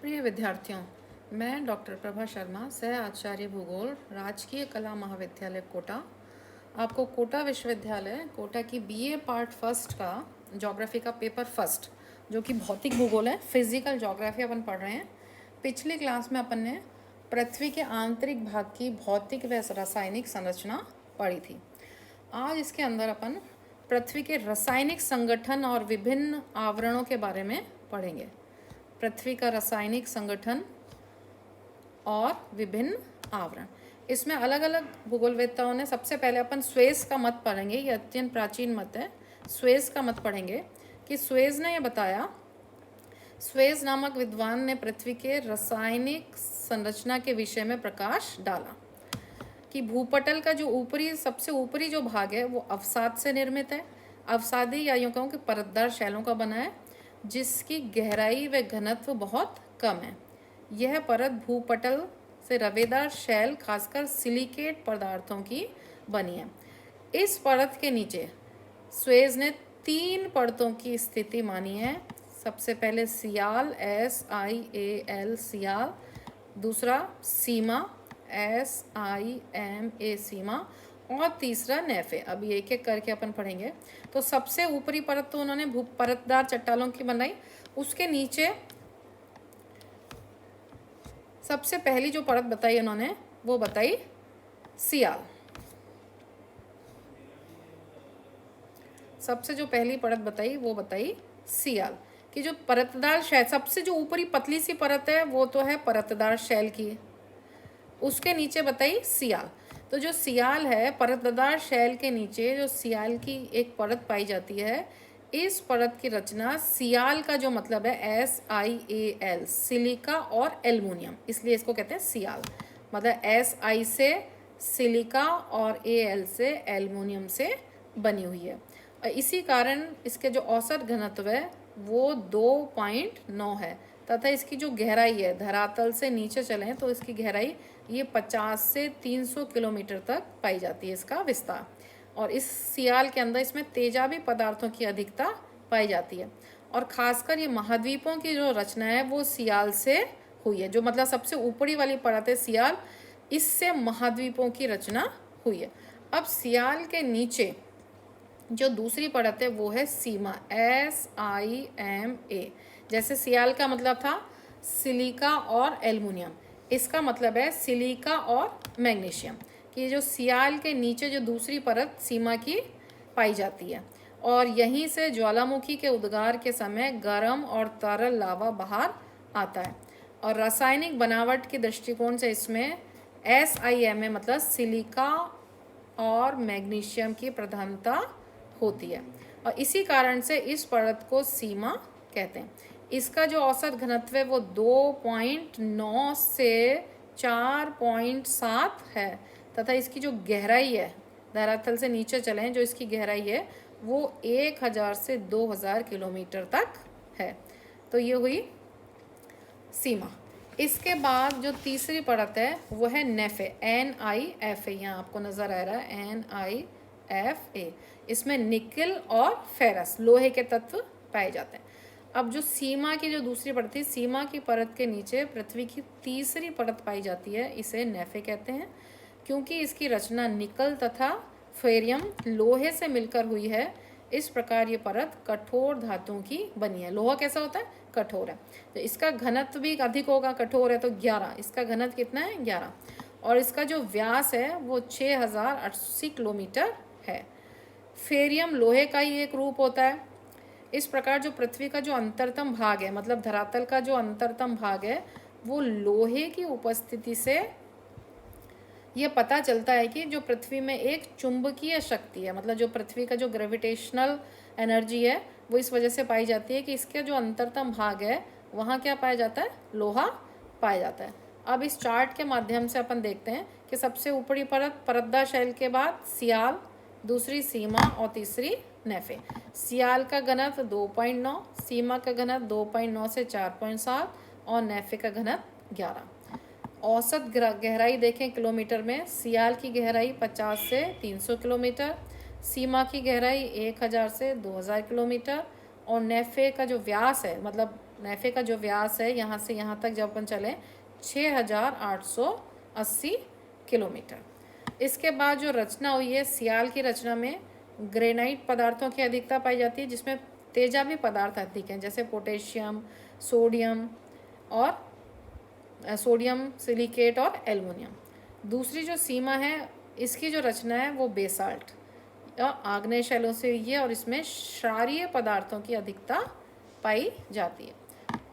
प्रिय विद्यार्थियों, मैं डॉक्टर प्रभा शर्मा, सह आचार्य भूगोल, राजकीय कला महाविद्यालय कोटा, आपको कोटा विश्वविद्यालय कोटा की बीए पार्ट फर्स्ट का ज्योग्राफी का पेपर फर्स्ट, जो कि भौतिक भूगोल है, फिजिकल ज्योग्राफी अपन पढ़ रहे हैं। पिछली क्लास में अपन ने पृथ्वी के आंतरिक भाग की भौतिक व रासायनिक संरचना पढ़ी थी। आज इसके अंदर अपन पृथ्वी के रासायनिक संगठन और विभिन्न आवरणों के बारे में पढ़ेंगे। पृथ्वी का रासायनिक संगठन और विभिन्न आवरण, इसमें अलग अलग भूगोलवेत्ताओं ने, सबसे पहले अपन स्वेज का मत पढ़ेंगे। ये अत्यंत प्राचीन मत है। स्वेज का मत पढ़ेंगे कि स्वेज ने यह बताया, स्वेज नामक विद्वान ने पृथ्वी के रासायनिक संरचना के विषय में प्रकाश डाला कि भूपटल का जो ऊपरी, सबसे ऊपरी जो भाग है वो अवसाद से निर्मित है। अवसादी या यूँ कहूँ कि परतदार शैलों का बना है, जिसकी गहराई व घनत्व बहुत कम है। यह परत भूपटल से रवेदार शैल, खासकर सिलिकेट पदार्थों की बनी है। इस परत के नीचे स्वेज ने 3 परतों की स्थिति मानी है। सबसे पहले सियाल, SIAL सियाल, दूसरा सीमा, SIMA सीमा, और तीसरा नेफे। अभी एक एक करके अपन पढ़ेंगे। तो सबसे ऊपरी परत तो उन्होंने परतदार चट्टानों की बनाई। उसके नीचे सबसे पहली जो परत बताई उन्होंने वो बताई सियाल। सबसे जो पहली परत बताई वो बताई सियाल कि जो परतदार शैल, सबसे जो ऊपरी पतली सी परत है वो तो है परतदार शैल की। उसके नीचे बताई सियाल। तो जो सियाल है, परतदार शैल के नीचे जो सियाल की एक परत पाई जाती है, इस परत की रचना, सियाल का जो मतलब है SIAL, सिलिका और एल्युमिनियम, इसलिए इसको कहते हैं सियाल। मतलब SI से सिलिका और AL से एल्युमिनियम से बनी हुई है। और इसी कारण इसके जो औसत घनत्व है वो 2.9 है, तथा इसकी जो गहराई है, धरातल से नीचे चलें तो इसकी गहराई ये 50 से 300 किलोमीटर तक पाई जाती है, इसका विस्तार। और इस सियाल के अंदर इसमें तेजाबी पदार्थों की अधिकता पाई जाती है। और खासकर ये महाद्वीपों की जो रचना है वो सियाल से हुई है। जो मतलब सबसे ऊपरी वाली परत है सियाल, इससे महाद्वीपों की रचना हुई है। अब सियाल के नीचे जो दूसरी परत है वो है सीमा, SIMA। जैसे सियाल का मतलब था सिलिका और एल्युमिनियम, इसका मतलब है सिलिका और मैग्नीशियम। कि जो सियाल के नीचे जो दूसरी परत सीमा की पाई जाती है, और यहीं से ज्वालामुखी के उद्गार के समय गर्म और तरल लावा बाहर आता है। और रासायनिक बनावट के दृष्टिकोण से इसमें SIMA मतलब सिलिका और मैग्नीशियम की प्रधानता होती है, और इसी कारण से इस परत को सीमा कहते हैं। इसका जो औसत घनत्व है वो 2.9 से 4.7 है, तथा इसकी जो गहराई है, धरातल से नीचे चलें जो इसकी गहराई है वो 1000 से 2000 किलोमीटर तक है। तो ये हुई सीमा। इसके बाद जो तीसरी परत है वो है नेफे, NIFA। यहाँ आपको नज़र आ रहा है NIFA। इसमें निकल और फेरस, लोहे के तत्व पाए जाते हैं। अब जो सीमा की जो दूसरी परत थी, सीमा की परत के नीचे पृथ्वी की तीसरी परत पाई जाती है, इसे नेफे कहते हैं, क्योंकि इसकी रचना निकल तथा फेरियम, लोहे से मिलकर हुई है। इस प्रकार ये परत कठोर धातुओं की बनी है। लोहा कैसा होता है? कठोर है। तो इसका घनत्व भी अधिक होगा, कठोर है तो 11। इसका घनत्व कितना है? 11। और इसका जो व्यास है वो 6080 किलोमीटर है। फेरियम लोहे का ही एक रूप होता है। इस प्रकार जो पृथ्वी का जो अंतरतम भाग है, मतलब धरातल का जो अंतरतम भाग है, वो लोहे की उपस्थिति से ये पता चलता है कि जो पृथ्वी में एक चुंबकीय शक्ति है, मतलब जो पृथ्वी का जो ग्रेविटेशनल एनर्जी है वो इस वजह से पाई जाती है कि इसके जो अंतरतम भाग है वहाँ क्या पाया जाता है? लोहा पाया जाता है। अब इस चार्ट के माध्यम से अपन देखते हैं कि सबसे ऊपरी परत, परतदार शैल के बाद सियाल, दूसरी सीमा और तीसरी नेफे। सियाल का घनत्व 2.9, सीमा का घनत्व 2.9 से 4.7 और नेफे का घनत्व 11। औसत गहराई देखें किलोमीटर में, सियाल की गहराई 50 से 300 किलोमीटर, सीमा की गहराई 1000 से 2000 किलोमीटर, और नेफे का जो व्यास है, मतलब नेफे का जो व्यास है यहाँ से यहाँ तक जब अपन चले 6880 किलोमीटर। इसके बाद जो रचना हुई है सियाल की रचना में ग्रेनाइट पदार्थों की अधिकता पाई जाती है, जिसमें तेजाबी पदार्थ अधिक हैं, जैसे पोटेशियम, सोडियम सिलिकेट और एल्युमिनियम। दूसरी जो सीमा है इसकी जो रचना है वो बेसाल्ट या आग्नेय शैलों से हुई है और इसमें क्षारीय पदार्थों की अधिकता पाई जाती है।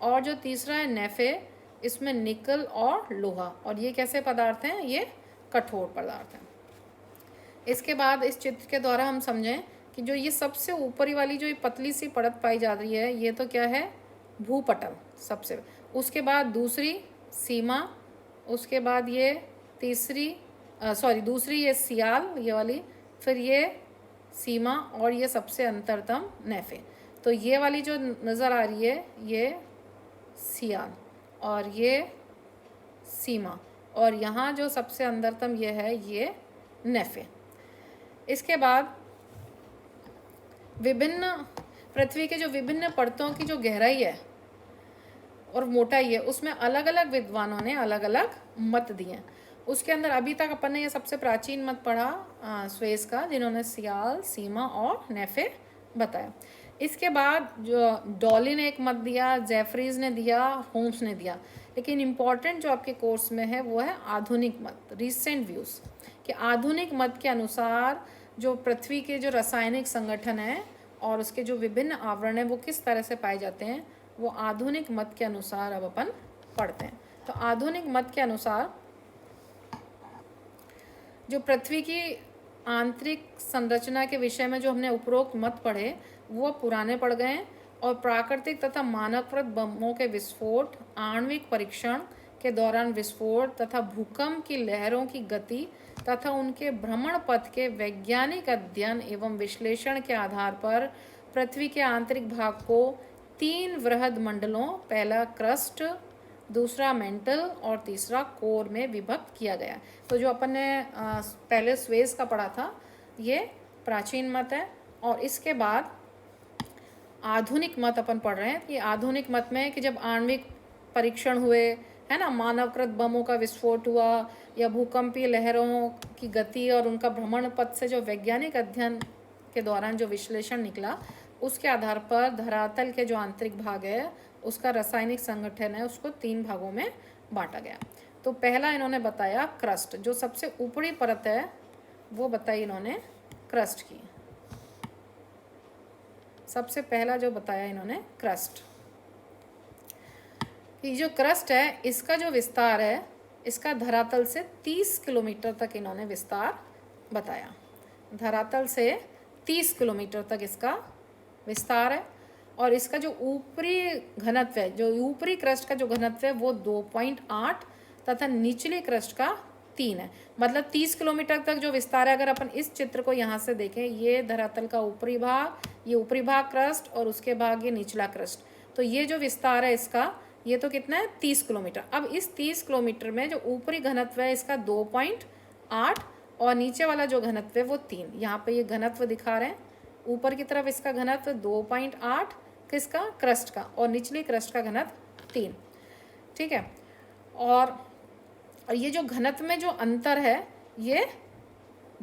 और जो तीसरा है नेफे, इसमें निकल और लोहा, और ये कैसे पदार्थ हैं, ये कठोर पदार्थ हैं। इसके बाद इस चित्र के द्वारा हम समझें कि जो ये सबसे ऊपरी वाली जो ये पतली सी परत पाई जा रही है ये तो क्या है, भूपटल सबसे, उसके बाद दूसरी सीमा, उसके बाद ये दूसरी ये सियाल ये वाली, फिर ये सीमा और ये सबसे अंतरतम नेफे। तो ये वाली जो नज़र आ रही है ये सियाल और ये सीमा, और यहाँ जो सबसे अंतरतम ये है ये नेफे। इसके बाद विभिन्न पृथ्वी के जो विभिन्न परतों की जो गहराई है और मोटाई है उसमें अलग अलग विद्वानों ने अलग अलग मत दिए। उसके अंदर अभी तक अपन ने ये सबसे प्राचीन मत पढ़ा स्वेस का, जिन्होंने सियाल, सीमा और नेफे बताया। इसके बाद जो डॉली ने एक मत दिया, जेफरीज ने दिया, होम्स ने दिया। लेकिन इम्पॉर्टेंट जो आपके कोर्स में है वो है आधुनिक मत, रिसेंट व्यूज़, कि आधुनिक मत के अनुसार जो पृथ्वी के जो रासायनिक संगठन है और उसके जो विभिन्न आवरण हैं वो किस तरह से पाए जाते हैं, वो आधुनिक मत के अनुसार अब अपन पढ़ते हैं। तो आधुनिक मत के अनुसार जो पृथ्वी की आंतरिक संरचना के विषय में जो हमने उपरोक्त मत पढ़े वो पुराने पड़ गए हैं, और प्राकृतिक तथा मानवकृत बमों के विस्फोट, आणविक परीक्षण के दौरान विस्फोट तथा भूकंप की लहरों की गति तथा उनके भ्रमण पथ के वैज्ञानिक अध्ययन एवं विश्लेषण के आधार पर पृथ्वी के आंतरिक भाग को 3 वृहद मंडलों, पहला क्रस्ट, दूसरा मेंटल और तीसरा कोर में विभक्त किया गया। तो जो अपन ने पहले स्वेस का पढ़ा था ये प्राचीन मत है, और इसके बाद आधुनिक मत अपन पढ़ रहे हैं कि आधुनिक मत में कि जब आणविक परीक्षण हुए है ना, मानवकृत बमों का विस्फोट हुआ या भूकंपीय लहरों की गति और उनका भ्रमण पथ से जो वैज्ञानिक अध्ययन के दौरान जो विश्लेषण निकला उसके आधार पर धरातल के जो आंतरिक भाग है उसका रासायनिक संगठन है उसको 3 भागों में बांटा गया। तो पहला इन्होंने बताया क्रस्ट, जो सबसे ऊपरी परत है वो बताई इन्होंने क्रस्ट की। सबसे पहला जो बताया इन्होंने क्रस्ट, कि जो क्रस्ट है इसका जो विस्तार है इसका धरातल से 30 किलोमीटर तक इन्होंने विस्तार बताया। धरातल से 30 किलोमीटर तक इसका विस्तार है, और इसका जो ऊपरी घनत्व है, जो ऊपरी क्रस्ट का जो घनत्व है वो 2.8 तथा निचली क्रस्ट का 3 है। मतलब 30 किलोमीटर तक जो विस्तार है, अगर अपन इस चित्र को यहाँ से देखें, ये धरातल का ऊपरी भाग, ये ऊपरी भाग क्रस्ट और उसके भाग ये निचला क्रस्ट, तो ये जो विस्तार है इसका ये तो कितना है 30 किलोमीटर। अब इस 30 किलोमीटर में जो ऊपरी घनत्व है इसका 2.8 और नीचे वाला जो घनत्व है वो 3। यहाँ पे ये घनत्व दिखा रहे हैं, ऊपर की तरफ इसका घनत्व 2.8 किसका, क्रस्ट का, और निचली क्रस्ट का घनत्व 3। ठीक है, और ये जो घनत्व में जो अंतर है ये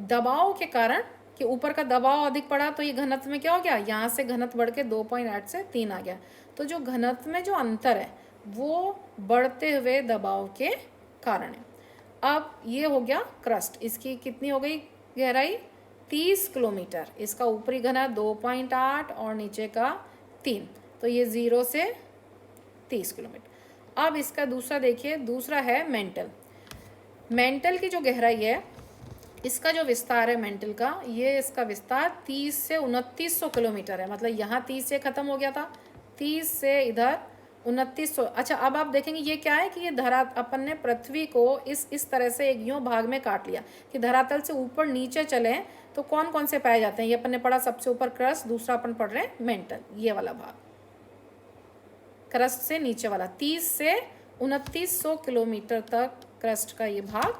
दबाव के कारण, कि ऊपर का दबाव अधिक पड़ा तो ये घनत्व में क्या हो गया, यहाँ से घनत्व बढ़ के 2.8 से 3 आ गया। तो जो घनत्व में जो अंतर है वो बढ़ते हुए दबाव के कारण है। अब ये हो गया क्रस्ट, इसकी कितनी हो गई गहराई 30 किलोमीटर, इसका ऊपरी घना 2.8 और नीचे का 3, तो ये 0 से 30 किलोमीटर। अब इसका दूसरा देखिए, दूसरा है मेंटल। मेंटल की जो गहराई है इसका जो विस्तार है मेंटल का, ये इसका विस्तार 30 से 2900 किलोमीटर है। मतलब यहाँ 30 से ख़त्म हो गया था, 30 से इधर 2900। अच्छा, अब आप देखेंगे ये क्या है कि ये अपन ने पृथ्वी को इस तरह से एक यूँ भाग में काट लिया कि धरातल से ऊपर नीचे चले तो कौन कौन से पाए जाते हैं। ये अपन ने पढ़ा सबसे ऊपर क्रस्ट, दूसरा अपन पढ़ रहे हैं मेंटल, ये वाला भाग क्रस्ट से नीचे वाला 30 से 2900 किलोमीटर तक क्रस्ट का ये भाग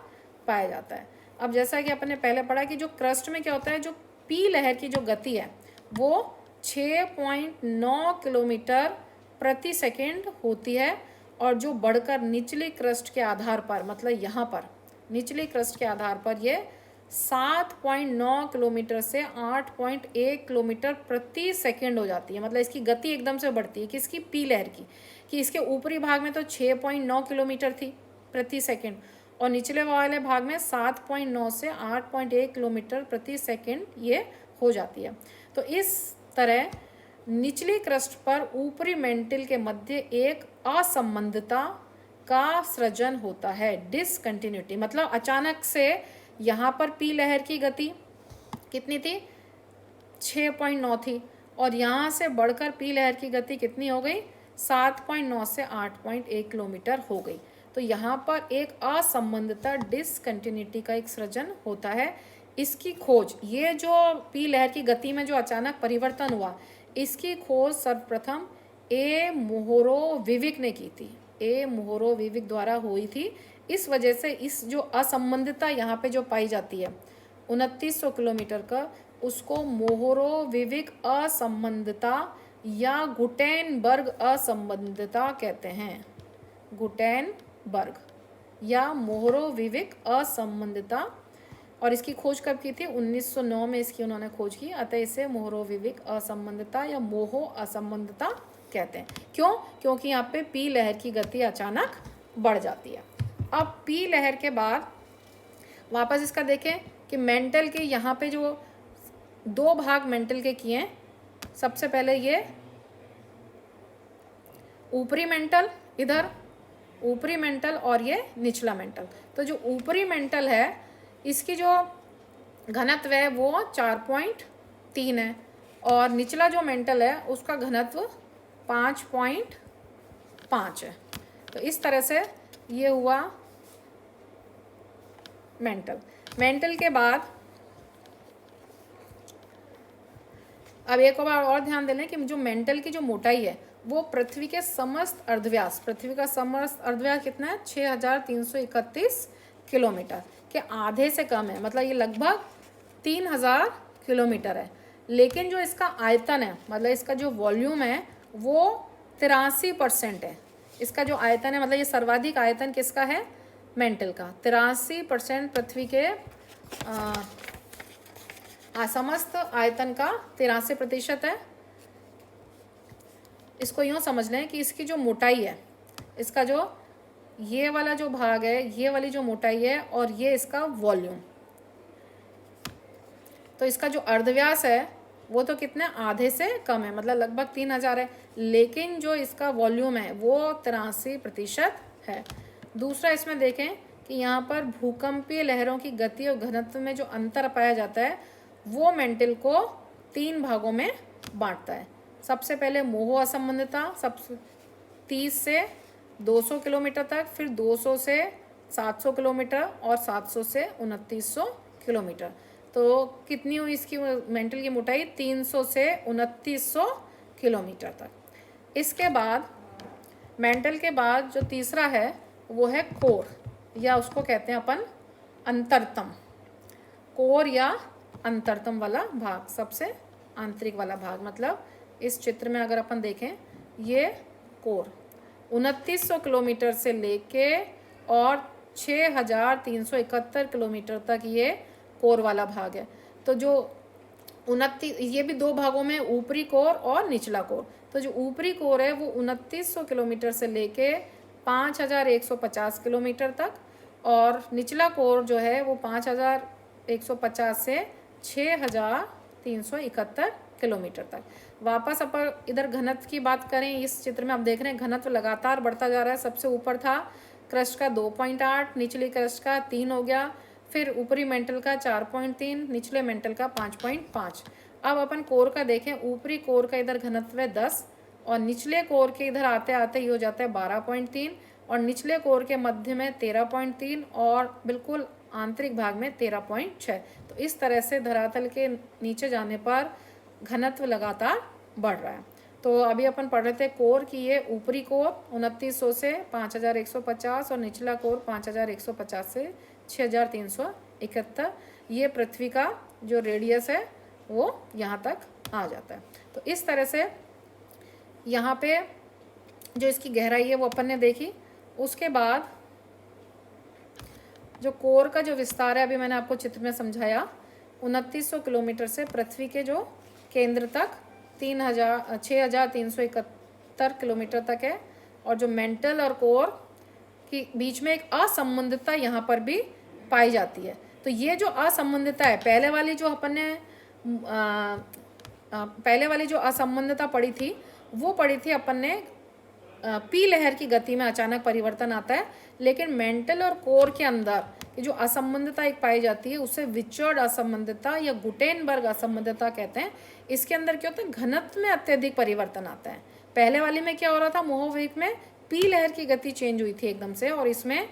पाया जाता है। अब जैसा कि अपन ने पहले पढ़ा कि जो क्रस्ट में क्या होता है, जो पी लहर की जो गति है वो 6.9 किलोमीटर प्रति सेकेंड होती है, और जो बढ़कर निचली क्रस्ट के आधार पर, मतलब यहाँ पर निचली क्रस्ट के आधार पर ये 7.9 किलोमीटर से 8.1 किलोमीटर प्रति सेकेंड हो जाती है। मतलब इसकी गति एकदम से बढ़ती है किसकी, पी लहर की, कि इसके ऊपरी भाग में तो 6.9 किलोमीटर थी प्रति सेकेंड, और निचले वाले भाग में 7.9 से 8.1 किलोमीटर प्रति सेकेंड ये हो जाती है। तो इस तरह निचली क्रस्ट पर ऊपरी मेंटल के मध्य एक असंबंधता का सृजन होता है, डिसकंटिन्यूटी। मतलब अचानक से यहाँ पर पी लहर की गति कितनी थी, 6.9 थी, और यहाँ से बढ़कर पी लहर की गति कितनी हो गई, 7.9 से 8.1 किलोमीटर हो गई। तो यहाँ पर एक असंबंधता, डिसकंटिन्यूटी का एक सृजन होता है। इसकी खोज, ये जो पी लहर की गति में जो अचानक परिवर्तन हुआ, इसकी खोज सर्वप्रथम ए मोहोरोविविक ने की थी, ए मोहोरोविविक द्वारा हुई थी। इस वजह से इस जो असंबंधता यहाँ पे जो पाई जाती है 2900 किलोमीटर का, उसको मोहोरोविविक असंबंधता या गुटेनबर्ग असंबंधता कहते हैं, गुटेनबर्ग या मोहोरोविविक असंबंधता। और इसकी खोज कब की थी, 1909 में इसकी उन्होंने खोज की, अतः इसे मोहोरोविविक असंबंधता या मोहो असंबंधता कहते हैं। क्यों, क्योंकि यहाँ पे पी लहर की गति अचानक बढ़ जाती है। अब पी लहर के बाद वापस इसका देखें कि मेंटल के यहाँ पे जो दो भाग मेंटल के किए हैं, सबसे पहले ये ऊपरी मेंटल, इधर ऊपरी मेंटल और ये निचला मेंटल। तो जो ऊपरी मेंटल है इसकी जो घनत्व है वो 4.3 है, और निचला जो मेंटल है उसका घनत्व 5.5 है। तो इस तरह से ये हुआ मेंटल। मेंटल के बाद अब एक बार और ध्यान दे लें कि जो मेंटल की जो मोटाई है वो पृथ्वी के समस्त अर्धव्यास, पृथ्वी का समस्त अर्धव्यास कितना है, 6331 किलोमीटर के आधे से कम है। मतलब ये लगभग 3000 किलोमीटर है। लेकिन जो इसका आयतन है, मतलब इसका जो वॉल्यूम है वो 83% है। इसका जो आयतन है, मतलब ये सर्वाधिक आयतन किसका है, मेंटल का। 83% पृथ्वी के समस्त आयतन का 83% है। इसको यूँ समझ लें कि इसकी जो मोटाई है, इसका जो ये वाला जो भाग है, ये वाली जो मोटाई है, और ये इसका वॉल्यूम, तो इसका जो अर्धव्यास है वो तो कितने, आधे से कम है, मतलब लगभग 3000 है। लेकिन जो इसका वॉल्यूम है वो 83% है। दूसरा इसमें देखें कि यहाँ पर भूकंपीय लहरों की गति और घनत्व में जो अंतर पाया जाता है वो मेंटल को 3 भागों में बांटता है। सबसे पहले मोहो असंबंधता, सब 30 से 200 किलोमीटर तक, फिर 200 से 700 किलोमीटर, और 700 से 2900 किलोमीटर। तो कितनी हुई इसकी मेंटल की मोटाई, 300 से 2900 किलोमीटर तक। इसके बाद मेंटल के बाद जो तीसरा है वो है कोर, या उसको कहते हैं अपन अंतरतम। कोर या अंतरतम वाला भाग, सबसे आंतरिक वाला भाग। मतलब इस चित्र में अगर अपन देखें, ये कोर 2900 किलोमीटर से लेके और 6371 किलोमीटर तक ये कोर वाला भाग है। तो जो 29, ये भी 2 भागों में, ऊपरी कोर और निचला कोर। तो जो ऊपरी कोर है वो 2900 किलोमीटर से लेके 5150 किलोमीटर तक, और निचला कोर जो है वो 5150 से 6371 किलोमीटर तक। वापस अपन इधर घनत्व की बात करें, इस चित्र में आप देख रहे हैं घनत्व लगातार बढ़ता जा रहा है। सबसे ऊपर था क्रस्ट का 2.8, निचली क्रस्ट का 3 हो गया, फिर ऊपरी मेंटल का 4.3, निचले मेंटल का 5.5। अब अपन कोर का देखें, ऊपरी कोर का इधर घनत्व है 10, और निचले कोर के इधर आते आते ही हो जाता है 12.3, और निचले कोर के मध्य में 13.3, और बिल्कुल आंतरिक भाग में 13.6। तो इस तरह से धरातल के नीचे जाने पर घनत्व लगातार बढ़ रहा है। तो अभी अपन पढ़ रहे थे कोर की, ये ऊपरी कोर 2900 से 5150, और निचला कोर 5150 से 6371। ये पृथ्वी का जो रेडियस है वो यहाँ तक आ जाता है। तो इस तरह से यहाँ पे जो इसकी गहराई है वो अपन ने देखी। उसके बाद जो कोर का जो विस्तार है, अभी मैंने आपको चित्र में समझाया, 2900 किलोमीटर से पृथ्वी के जो केंद्र तक 6371 किलोमीटर तक है। और जो मेंटल और कोर के बीच में एक असंबंधितता यहाँ पर भी पाई जाती है। तो ये जो असंबंधितता है, पहले वाली जो अपन ने पहले वाली जो असंबंधितता पड़ी थी वो पड़ी थी अपन ने पी लहर की गति में अचानक परिवर्तन आता है। लेकिन मेंटल और कोर के अंदर ये जो असंबंधितता एक पाई जाती है उसे विचर्ड असंबंधितता या गुटेनबर्ग असंबंधितता कहते हैं। इसके अंदर क्या होता है, घनत्व में अत्यधिक परिवर्तन आता है। पहले वाले में क्या हो रहा था, मोहवेग में पी लहर की गति चेंज हुई थी एकदम से, और इसमें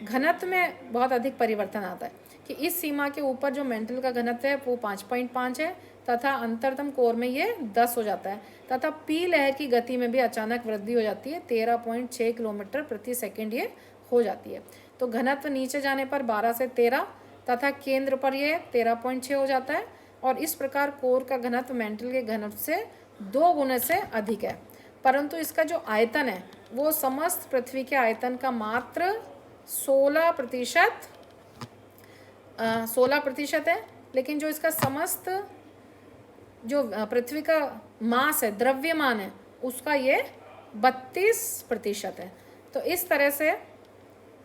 घनत्व में बहुत अधिक परिवर्तन आता है कि इस सीमा के ऊपर जो मेंटल का घनत्व है वो 5.5 है तथा अंतरतम कोर में ये 10 हो जाता है, तथा पी लहर की गति में भी अचानक वृद्धि हो जाती है, 13.6 किलोमीटर प्रति सेकंड ये हो जाती है। तो घनत्व नीचे जाने पर 12 से 13 तथा केंद्र पर ये 13.6 हो जाता है। और इस प्रकार कोर का घनत्व मेंटल के घनत्व से 2 गुने से अधिक है। परंतु इसका जो आयतन है वो समस्त पृथ्वी के आयतन का मात्र 16% है। लेकिन जो इसका समस्त जो पृथ्वी का मास है, द्रव्यमान है, उसका ये 32% है। तो इस तरह से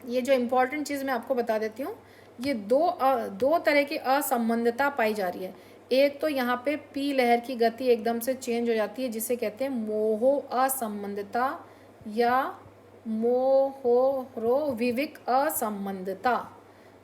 ये जो इम्पोर्टेंट चीज़ मैं आपको बता देती हूँ, ये दो तरह की असंबंधता पाई जा रही है। एक तो यहाँ पे पी लहर की गति एकदम से चेंज हो जाती है जिसे कहते हैं मोहो असंबंधता या मोहोरोविविक असंबंधता।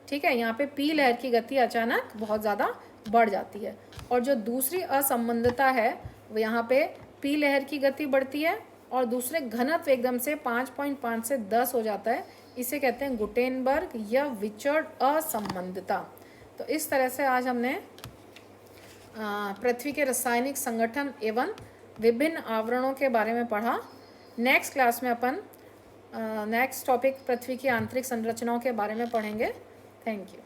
ठीक है, यहाँ पे पी लहर की गति अचानक बहुत ज़्यादा बढ़ जाती है। और जो दूसरी असंबंधता है वो यहाँ पे पी लहर की गति बढ़ती है और दूसरे घनत्व एकदम से 5.5 से 10 हो जाता है। इसे कहते हैं गुटेनबर्ग या विचर्ड असंबंधता। तो इस तरह से आज हमने पृथ्वी के रासायनिक संगठन एवं विभिन्न आवरणों के बारे में पढ़ा। नेक्स्ट क्लास में अपन नेक्स्ट टॉपिक पृथ्वी की आंतरिक संरचनाओं के बारे में पढ़ेंगे। Thank you.